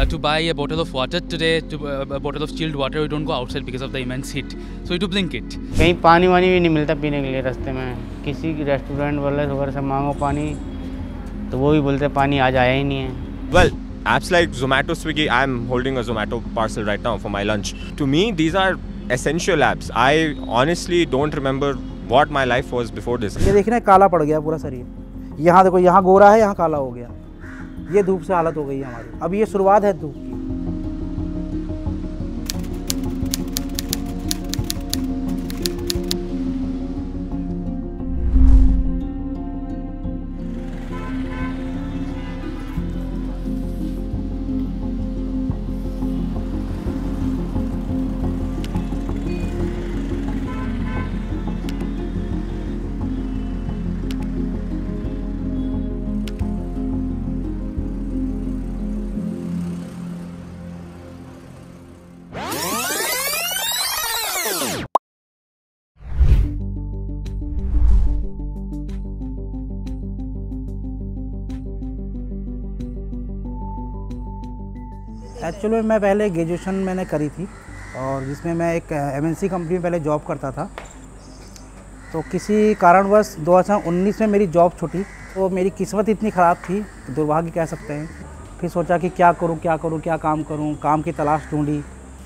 to buy a bottle of water today, a bottle of chilled water, we don't go outside because of the immense heat. So we do Blinkit. कहीं पानी वानी भी नहीं मिलता पीने के लिए रास्ते में, किसी रेस्टोरेंट वाले वगैरह से मांगो पानी तो वो भी बोलते पानी आज आया ही नहीं है। Well, apps like Zomato, Swiggy, I'm holding a Zomato parcel right now for my lunch. To me, these are essential apps. I honestly don't remember what my life was before this. ये देखना काला पड़ गया पूरा शरीर, यहाँ देखो, यहाँ गोरा है, यहाँ काला हो गया। ये धूप से हालत हो गई है हमारी। अब ये शुरुआत है धूप की। एक्चुअली मैं पहले ग्रेजुएशन मैंने करी थी और जिसमें मैं एक एमएनसी कंपनी में पहले जॉब करता था। तो किसी कारणवश 2019 में मेरी जॉब छूटी। तो मेरी किस्मत इतनी ख़राब थी, दुर्भाग्य कह सकते हैं। फिर सोचा कि क्या करूं क्या काम करूं, काम की तलाश ढूंढी।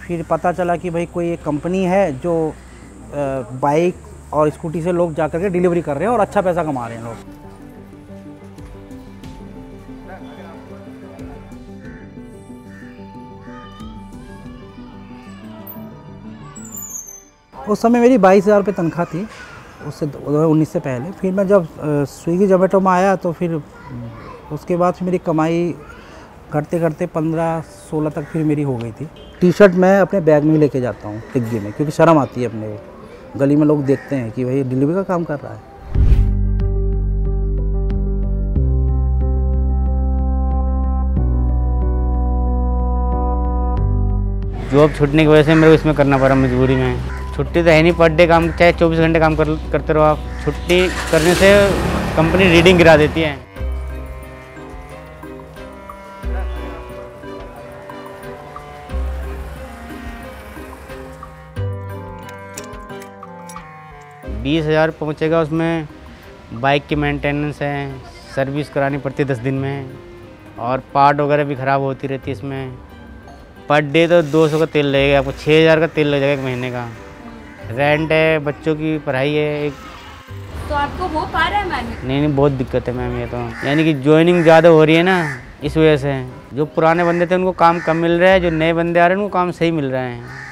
फिर पता चला कि भाई कोई एक कंपनी है जो बाइक और स्कूटी से लोग जा कर के डिलीवरी कर रहे हैं और अच्छा पैसा कमा रहे हैं लोग। उस समय मेरी 22,000 रुपये तनख्वाह थी, उससे 2019 से पहले। फिर मैं जब स्विगी जोमेटो में आया तो फिर उसके बाद फिर मेरी कमाई करते करते 15-16 तक फिर मेरी हो गई थी। टी शर्ट मैं अपने बैग में लेके जाता हूँ टिग्गी में, क्योंकि शर्म आती है। अपने गली में लोग देखते हैं कि भाई डिलीवरी का काम कर रहा है। जॉब छूटने की वजह से मेरे को इसमें करना पड़ा मजबूरी में। छुट्टी तो है नहीं, पर डे काम, चाहे 24 घंटे काम करते रहो आप। छुट्टी करने से कंपनी रीडिंग गिरा देती है। $20,000 पहुँचेगा। उसमें बाइक की मेंटेनेंस है, सर्विस करानी पड़ती है 10 दिन में, और पार्ट वगैरह भी ख़राब होती रहती है इसमें। पर डे तो 200 का तेल लगेगा आपको, 6,000 का तेल लग जाएगा एक महीने का। रेंट है, बच्चों की पढ़ाई है। तो आपको हो पा रहा है मैनेज? नहीं, बहुत दिक्कत है मैम। ये तो यानी कि ज्वाइनिंग ज़्यादा हो रही है ना, इस वजह से। जो पुराने बंदे थे उनको काम कम मिल रहा है, जो नए बंदे आ रहे हैं उनको काम सही मिल रहा है।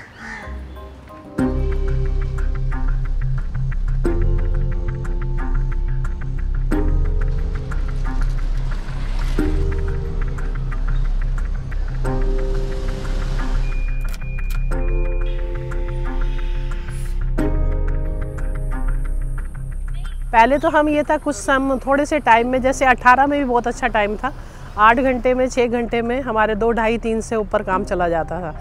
पहले तो हम ये था कुछ थोड़े से टाइम में, जैसे 18 में भी बहुत अच्छा टाइम था, 8 घंटे में 6 घंटे में हमारे 2, ढाई 3 से ऊपर काम चला जाता था।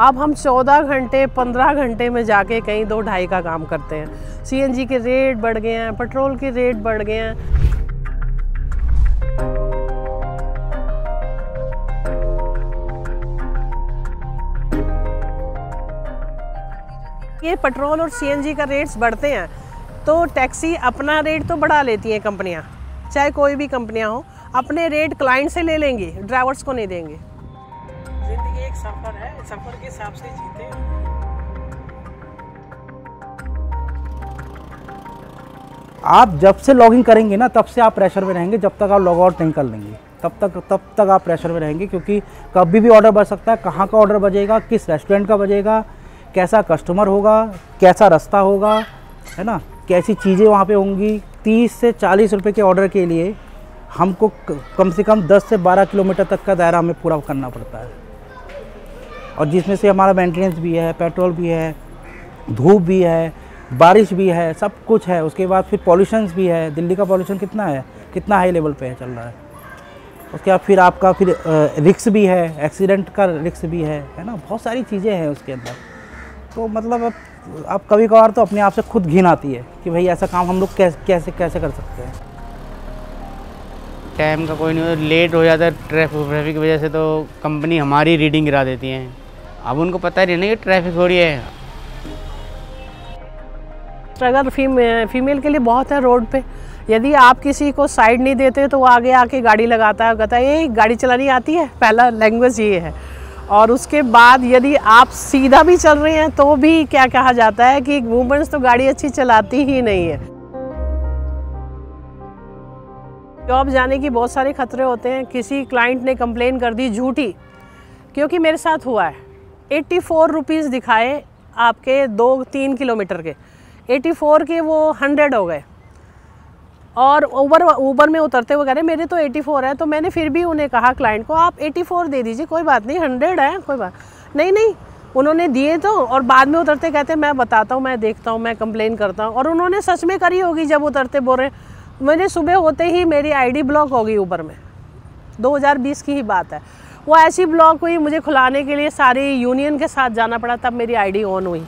अब हम 14 घंटे 15 घंटे में जाके कहीं 2, ढाई का काम करते हैं। सीएनजी के रेट बढ़ गए हैं, पेट्रोल के रेट बढ़ गए हैं। ये पेट्रोल और सीएनजी का रेट्स बढ़ते हैं तो टैक्सी अपना रेट तो बढ़ा लेती हैं कंपनियां, चाहे कोई भी कंपनियां हो। अपने रेट क्लाइंट से ले लेंगे, ड्राइवर्स को नहीं देंगे। जिंदगी एक सफर है, सफर के हिसाब से जीते हैं। आप जब से लॉगिन करेंगे ना, तब से आप प्रेशर में रहेंगे। जब तक आप लॉग आउट नहीं कर लेंगे तब तक आप प्रेशर में रहेंगे, क्योंकि कभी भी ऑर्डर बढ़ सकता है। कहाँ का ऑर्डर बजेगा, किस रेस्टोरेंट का बजेगा, कैसा कस्टमर होगा, कैसा रास्ता होगा, है ना, कैसी चीज़ें वहाँ पे होंगी। 30 से 40 रुपए के ऑर्डर के लिए हमको कम से कम 10 से 12 किलोमीटर तक का दायरा हमें पूरा करना पड़ता है, और जिसमें से हमारा मेंटेनेंस भी है, पेट्रोल भी है, धूप भी है, बारिश भी है, सब कुछ है। उसके बाद फिर पॉल्यूशंस भी है। दिल्ली का पॉल्यूशन कितना है, कितना हाई लेवल पे चल रहा है। उसके बाद फिर आपका फिर रिस्क भी है, एक्सीडेंट का रिस्क भी है ना, बहुत सारी चीज़ें हैं उसके अंदर। तो मतलब अब कभी कभार तो अपने आप से खुद घिन आती है कि भाई ऐसा काम हम लोग कैसे कर सकते हैं। टाइम का कोई नहीं, लेट हो जाता है ट्रैफिक की वजह से तो कंपनी हमारी रीडिंग गिरा देती है। अब उनको पता ही नहीं कि ट्रैफिक हो रही है। अगर फीमेल के लिए बहुत है रोड पे, यदि आप किसी को साइड नहीं देते तो वो आगे आके गाड़ी लगाता है, कहता है ये गाड़ी चलानी आती है, पहला लैंग्वेज ये है। और उसके बाद यदि आप सीधा भी चल रहे हैं तो भी क्या कहा जाता है कि वुमेन्स तो गाड़ी अच्छी चलाती ही नहीं है। जॉब जाने की बहुत सारे खतरे होते हैं। किसी क्लाइंट ने कंप्लेन कर दी झूठी, क्योंकि मेरे साथ हुआ है, 84 रुपीज़ दिखाए आपके 2-3 किलोमीटर के, 84 के वो 100 हो गए। और ऊबर में उतरते हुए कह रहे मेरे तो 84 है। तो मैंने फिर भी उन्हें कहा क्लाइंट को आप 84 दे दीजिए, कोई बात नहीं, 100 है, कोई बात नहीं। उन्होंने दिए तो, और बाद में उतरते कहते मैं बताता हूँ, मैं देखता हूँ, मैं कंप्लेन करता हूँ। और उन्होंने सच में करी होगी, जब उतरते बोल रहे मैंने सुबह होते ही मेरी आईडी ब्लॉक हो गई ऊबर में। 2020 की ही बात है। वो ऐसी ब्लॉक हुई, मुझे खुलाने के लिए सारी यूनियन के साथ जाना पड़ा, तब मेरी आईडी ऑन हुई।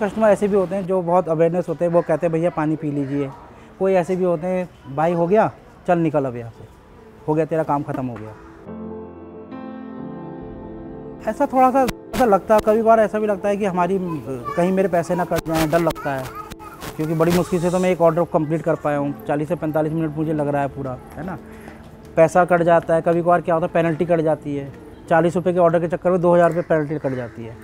कस्टमर ऐसे भी होते हैं जो बहुत अवेयरनेस होते हैं, वो कहते हैं भैया पानी पी लीजिए। कोई ऐसे भी होते हैं भाई हो गया चल निकल अब यहाँ से, हो गया तेरा काम ख़त्म हो गया। ऐसा थोड़ा सा ऐसा लगता है, कभी बार ऐसा भी लगता है कि हमारी कहीं मेरे पैसे ना कट जाएँ, डर लगता है। क्योंकि बड़ी मुश्किल से तो मैं एक ऑर्डर कंप्लीट कर पाया हूँ, 40 से 45 मिनट मुझे लग रहा है पूरा, है ना। पैसा कट जाता है, कभी कभार क्या होता है पेनल्टी कट जाती है, 40 रुपये के ऑर्डर के चक्कर में 2000 रुपये पेनल्टी कट जाती है।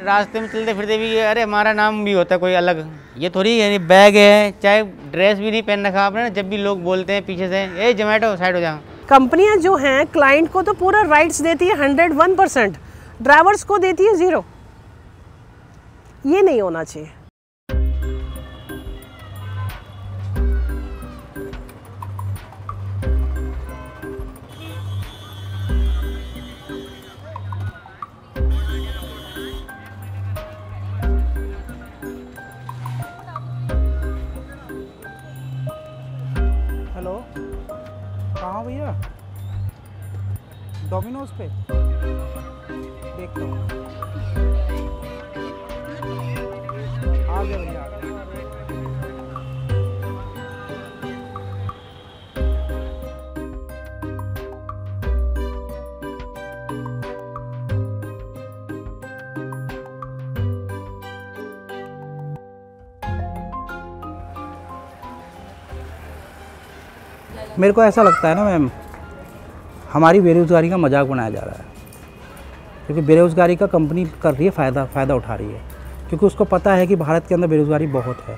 रास्ते में चलते फिरते भी अरे हमारा नाम भी होता है कोई अलग, ये थोड़ी है बैग है, चाहे ड्रेस भी नहीं पहन रखा आपने, जब भी लोग बोलते हैं पीछे से ए जोमेटो साइड हो जा। कंपनियां जो हैं क्लाइंट को तो पूरा राइट्स देती है 101%, ड्राइवर्स को देती है 0। ये नहीं होना चाहिए। हेलो, कहाँ भैया? डोमिनोज पे देखता हूँ, आ गया भैया। मेरे को ऐसा लगता है ना मैम, हमारी बेरोज़गारी का मजाक बनाया जा रहा है। क्योंकि बेरोज़गारी का कंपनी कर रही है फ़ायदा उठा रही है, क्योंकि उसको पता है कि भारत के अंदर बेरोज़गारी बहुत है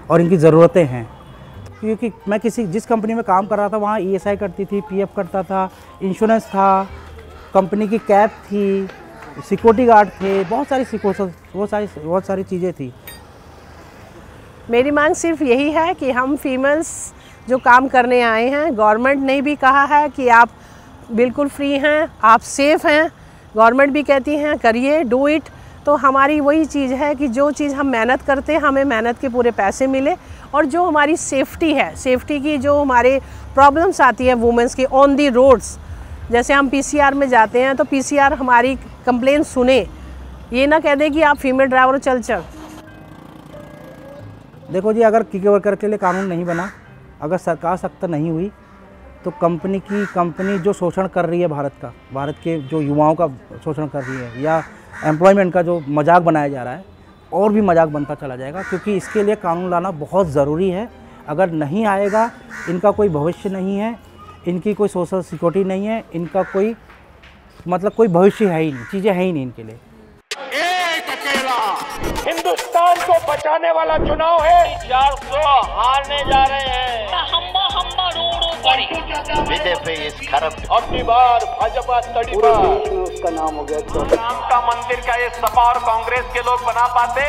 और इनकी ज़रूरतें हैं। क्योंकि मैं जिस कंपनी में काम कर रहा था वहाँ ESI कटती थी, PF कटता था, इंश्योरेंस था, कंपनी की कैब थी, सिक्योरिटी गार्ड थे, बहुत सारी चीज़ें थी। मेरी मांग सिर्फ यही है कि हम फीमेल्स जो काम करने आए हैं, गवर्नमेंट ने भी कहा है कि आप बिल्कुल फ्री हैं, आप सेफ़ हैं, गवर्नमेंट भी कहती हैं करिए, डू इट। तो हमारी वही चीज़ है कि जो चीज़ हम मेहनत करते हैं हमें मेहनत के पूरे पैसे मिले, और जो हमारी सेफ्टी है, सेफ्टी की जो हमारे प्रॉब्लम्स आती है वुमेंस की ऑन दी रोड्स, जैसे हम PCR में जाते हैं तो PCR हमारी कंप्लेन सुने, ये ना कह दे कि आप फीमेल ड्राइवर चल। देखो जी, अगर किक वर्कर के लिए कानून नहीं बना, अगर सरकार सख्त नहीं हुई, तो कंपनी जो शोषण कर रही है भारत के जो युवाओं का शोषण कर रही है, या एम्प्लॉयमेंट का जो मजाक बनाया जा रहा है, और भी मजाक बनता चला जाएगा। क्योंकि इसके लिए कानून लाना बहुत ज़रूरी है। अगर नहीं आएगा, इनका कोई भविष्य नहीं है, इनकी कोई सोशल सिक्योरिटी नहीं है, इनका कोई कोई भविष्य है ही नहीं, चीज़ें हैं ही नहीं इनके लिए। एक अकेला हिंदुस्तान को बचाने वाला चुनाव है। 400 हारने जा रहे हैं। बीजेपी इस खरब अपनी बार भाजपा तड़ी पर उसका नाम हो गया। राम का मंदिर का ये सपा और कांग्रेस के लोग बना पाते।